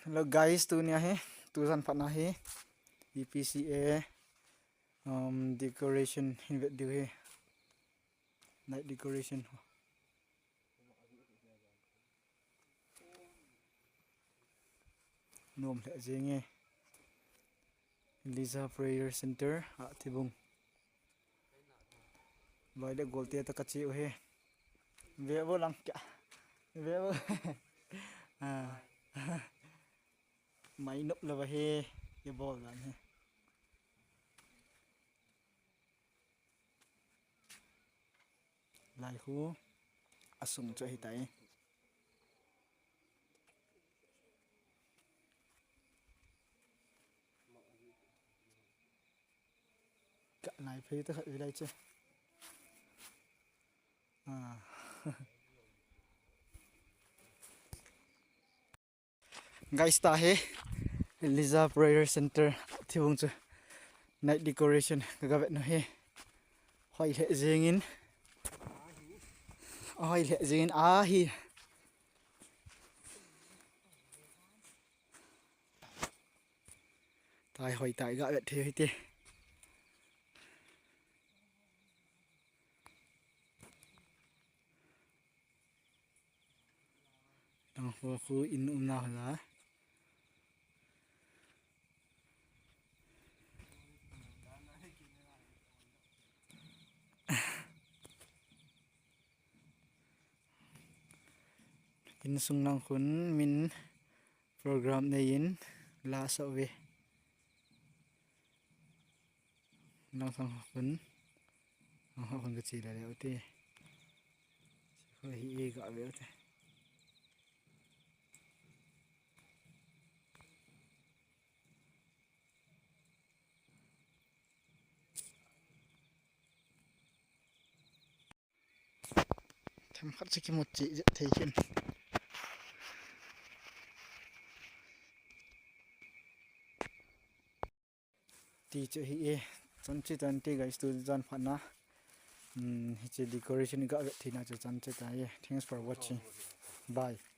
Hello guys, tu ni hai, tu san phat na hai. EPC decoration inavet'uva night decoration. Nom le jenge. Lisa Prayer Center Ahthibung. Loi le golte ta kachi he. Ve bo lang kya. Ve bo. Mai nop la he. Ye bol lan he. Lai hu asung cho hitai. Cả này phê tới ở đây chứ. Guys ta he Lisa Prayer Center Ahthibung chu night decoration kagavet no he. Hoi le heng'in. Ahoi le heng'in ahi. Tai hoi tai ga vet the te. Tang ho khu in na la. In sung nang khun min program nei in la sa ve. Nang sang khun. Nang khun ga chi la le te. Ho hi ga ve te. Tham khát chi một chị thấy hiện. Ti chu hi chon chi tan ti guys tu jan phat na hiche decoration ga ve thina chu chan che ta ye. Thanks for watching. Bye.